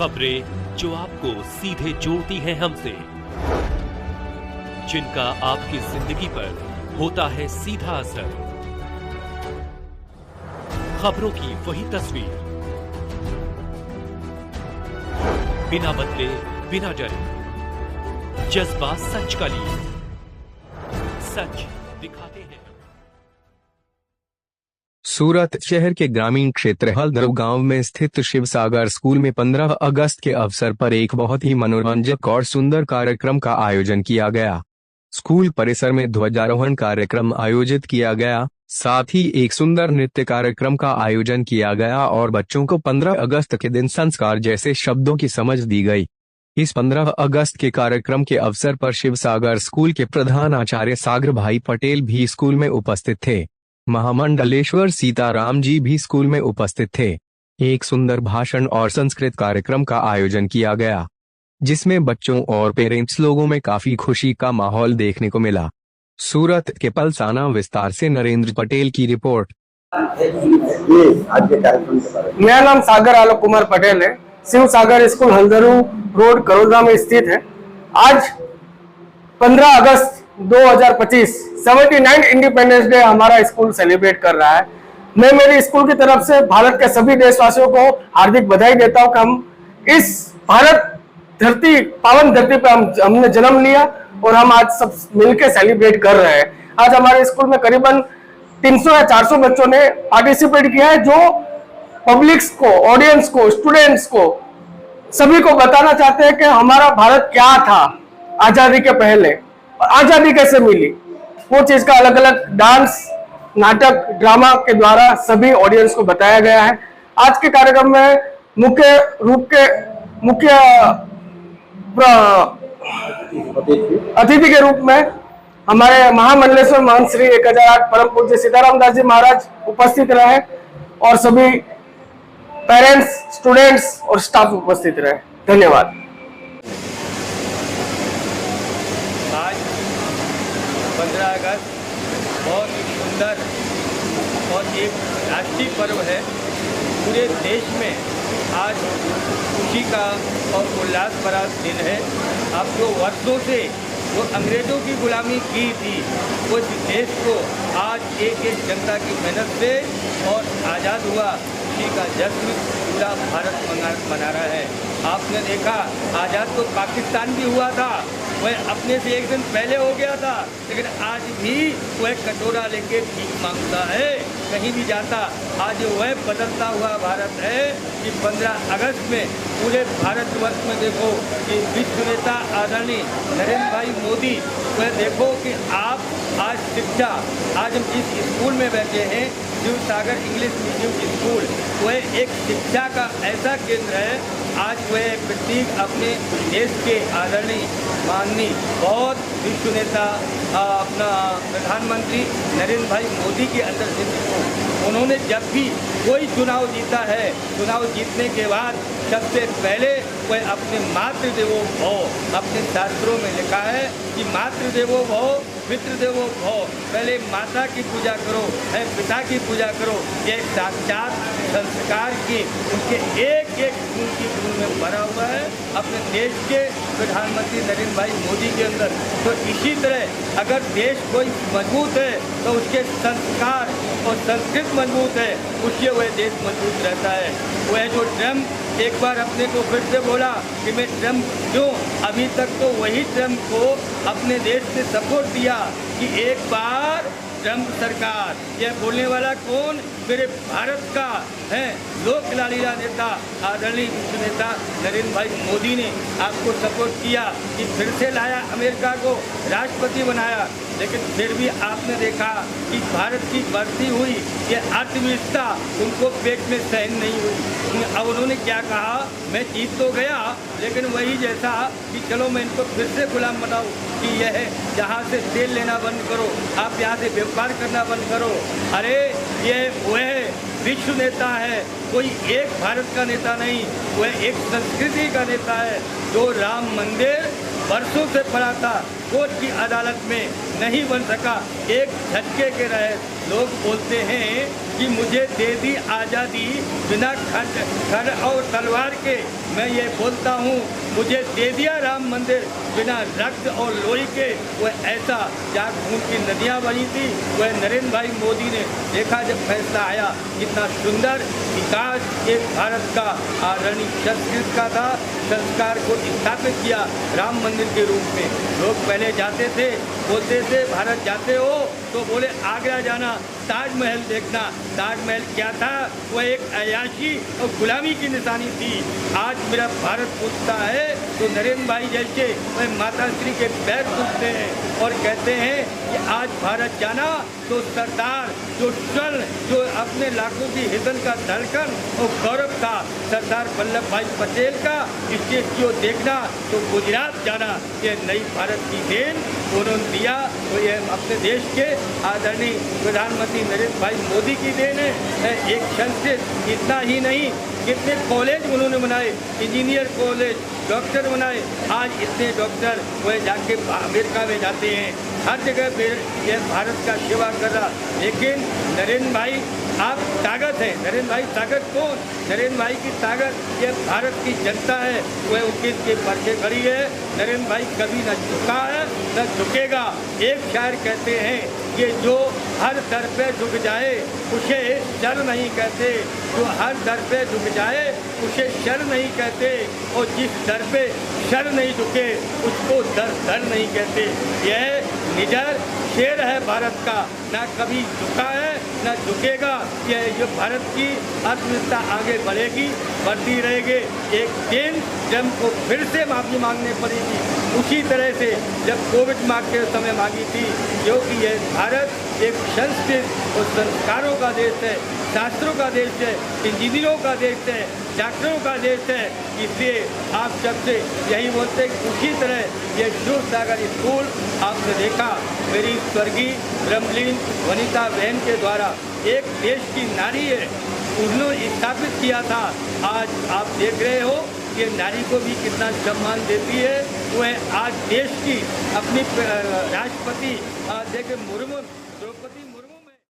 खबरें जो आपको सीधे जोड़ती हैं हमसे, जिनका आपकी जिंदगी पर होता है सीधा असर। खबरों की वही तस्वीर, बिना बदले बिना डरे, जज्बा सच का लिए, सच दिखाते हैं। सूरत शहर के ग्रामीण क्षेत्र हल्दरू गांव में स्थित शिव सागर स्कूल में 15 अगस्त के अवसर पर एक बहुत ही मनोरंजक और सुंदर कार्यक्रम का आयोजन किया गया। स्कूल परिसर में ध्वजारोहण कार्यक्रम आयोजित किया गया, साथ ही एक सुंदर नृत्य कार्यक्रम का आयोजन किया गया और बच्चों को 15 अगस्त के दिन संस्कार जैसे शब्दों की समझ दी गई। इस 15 अगस्त के कार्यक्रम के अवसर पर शिव सागर स्कूल के प्रधान आचार्य सागर भाई पटेल भी स्कूल में उपस्थित थे। महामंडलेश्वर सीताराम जी भी स्कूल में उपस्थित थे। एक सुंदर भाषण और संस्कृत कार्यक्रम का आयोजन किया गया, जिसमें बच्चों और पेरेंट्स लोगों में काफी खुशी का माहौल देखने को मिला। सूरत के पलसाना विस्तार से नरेंद्र पटेल की रिपोर्ट। मेरा नाम सागर आलोक कुमार पटेल है। शिव सागर स्कूल हल्दरू रोड करोलरा में स्थित है। आज 15 अगस्त 2025 79 इंडिपेंडेंस डे हमारा स्कूल सेलिब्रेट कर रहा है। मैं मेरी स्कूल की तरफ से भारत के सभी देशवासियों को हार्दिक बधाई देता हूं कि हम इस भारत धरती पावन धरती पे हमने जन्म लिया और हम आज सब मिलकर सेलिब्रेट कर रहे हैं। आज हमारे स्कूल में करीबन 300 या 400 बच्चों ने पार्टिसिपेट किया है, जो पब्लिक्स को, ऑडियंस को, स्टूडेंट्स को, सभी को बताना चाहते हैं कि हमारा भारत क्या था आजादी के पहले और आजादी कैसे मिली। वो चीज का अलग अलग डांस, नाटक, ड्रामा के द्वारा सभी ऑडियंस को बताया गया है। आज के कार्यक्रम में मुख्य अतिथि के रूप में हमारे महामंडलेश्वर महंत श्री 1008 परम पूज्य सीताराम दास जी महाराज उपस्थित रहे और सभी पेरेंट्स, स्टूडेंट्स और स्टाफ उपस्थित रहे। धन्यवाद। आज 15 अगस्त बहुत ही सुंदर और एक राष्ट्रीय पर्व है। पूरे देश में आज खुशी का और उल्लास भरा दिन है। अब जो वर्षों से जो अंग्रेजों की गुलामी की थी, वो देश को आज एक एक जनता की मेहनत से और आज़ाद हुआ, खुशी का जश्न पूरा भारत मना रहा है। आपने देखा आज़ाद तो पाकिस्तान भी हुआ था, वह अपने से एक दिन पहले हो गया था, लेकिन आज भी वह कटोरा लेके भीख मांगता है, कहीं भी जाता। आज वह बदलता हुआ भारत है कि 15 अगस्त में पूरे भारतवर्ष में देखो कि विश्व नेता आदरणीय नरेंद्र भाई मोदी, वह देखो कि आप आज शिक्षा, आज हम जिस स्कूल में बैठे हैं, शिव सागर इंग्लिश मीडियम स्कूल, वह एक शिक्षा का ऐसा केंद्र है। आज वह प्रतीक अपने देश के आदरणीय माननीय बहुत विश्व नेता अपना प्रधानमंत्री नरेंद्र भाई मोदी के अंदर से उन्होंने जब भी कोई चुनाव जीता है, चुनाव जीतने के बाद सबसे पहले वह अपने मातृदेवो भव, अपने शास्त्रों में लिखा है कि मातृदेवो भव पितृदेवो भव, पहले माता की पूजा करो, है पिता की पूजा करो। ये साक्षात संस्कार की उनके एक एक खून की खून में भरा हुआ है अपने देश के प्रधानमंत्री नरेंद्र भाई मोदी के अंदर। तो इसी तरह अगर देश कोई मजबूत है तो उसके संस्कार और संस्कृत मजबूत है, उससे वह देश मजबूत रहता है। वह जो ट्रम्प एक बार अपने को फिर से बोला कि मैं ट्रम्प क्यों, अभी तक तो वही ट्रम्प को अपने देश से सपोर्ट दिया कि एक बार ट्रम्प सरकार, यह बोलने वाला कौन, मेरे भारत का है लोक लालीला नेता आदरणीय विश्व नेता नरेंद्र भाई मोदी ने आपको सपोर्ट किया कि फिर से लाया, अमेरिका को राष्ट्रपति बनाया। लेकिन फिर भी आपने देखा कि भारत की बढ़ती हुई ये अर्थव्यवस्था उनको पेट में सहन नहीं हुई। अब उन्होंने क्या कहा, मैं जीत तो गया, लेकिन वही जैसा कि चलो मैं इनको फिर से गुलाम बनाऊँ कि यह यहाँ से तेल लेना बंद करो, आप यहाँ से व्यापार करना बंद करो। अरे ये वह विश्व नेता है, कोई एक भारत का नेता नहीं, वह एक संस्कृति का नेता है। जो राम मंदिर वर्षों से पड़ा था, कोर्ट की अदालत में नहीं बन सका, एक झटके के रहे। लोग बोलते हैं कि मुझे दे दी आज़ादी बिना खर और तलवार के। मैं ये बोलता हूँ, मुझे दे दिया राम मंदिर बिना रक्त और लोही के। वह ऐसा जहाँ खून की नदियाँ बनी थी, वह नरेंद्र भाई मोदी ने देखा जब फैसला आया, कितना सुंदर विकास एक भारत का आदरणीय संस्कृत का था। संस्कार को स्थापित किया राम मंदिर के रूप में। लोग पहले जाते थे, बोलते थे भारत जाते हो तो बोले आगरा जाना, ताजमहल देखना। ताजमहल क्या था? वह एक अयाशी और गुलामी की निशानी थी। आज मेरा भारत पूछता है तो नरेंद्र भाई जैसे वह माता श्री के पैर पूछते हैं और कहते हैं कि आज भारत जाना तो सरदार जो स्वर्ण, जो अपने लाखों की हिदन का धड़कन और गौरव था, सरदार वल्लभ भाई पटेल का स्टेच्यू देखना तो गुजरात जाना। ये नई भारत की देन उन्होंने दिया, तो यह अपने देश के आदरणीय प्रधानमंत्री नरेंद्र भाई मोदी की देन है। एक संस्कृत, इतना ही नहीं, कितने कॉलेज उन्होंने बनाए, इंजीनियर कॉलेज, डॉक्टर बनाए। आज इतने डॉक्टर वह जाके अमेरिका में जाते हैं, हर जगह पे यह भारत का सेवा कर रहा। लेकिन नरेंद्र भाई आप ताकत है। नरेंद्र भाई ताकत कौन? नरेंद्र भाई की ताकत यह भारत की जनता है, वह उनके पीछे खड़ी है। नरेंद्र भाई कभी न झुका है न झुकेगा। एक शायर कहते हैं कि जो हर दर पे झुक जाए उसे शर नहीं कहते, जो हर दर पे झुक जाए उसे शर नहीं कहते, और जिस दर पे शर नहीं झुके उसको दर नहीं कहते। यह निडर शेर है भारत का, ना कभी झुका है ना झुकेगा। यह जो भारत की अर्थव्यवस्था आगे बढ़ेगी, बढ़ती रहेगी। एक दिन जब को फिर से माफ़ी मांगनी पड़ेगी, उसी तरह से जब कोविड मांग के समय मांगी थी, क्योंकि यह भारत एक संस्कृत और संस्कारों का देश है, शास्त्रों का देश है, इंजीनियरों का देश है, डॉक्टरों का देश है। इसलिए आप सबसे यही बोलते हैं, उसी तरह ये शिव सागर स्कूल आपने देखा, मेरी स्वर्गीय ब्रह्मलीन वनिता बहन के द्वारा एक देश की नारी है, उन्होंने स्थापित किया था। आज आप देख रहे हो कि नारी को भी कितना सम्मान देती है। वह आज देश की अपनी राष्ट्रपति देखिए मुर्मू द्रौपदी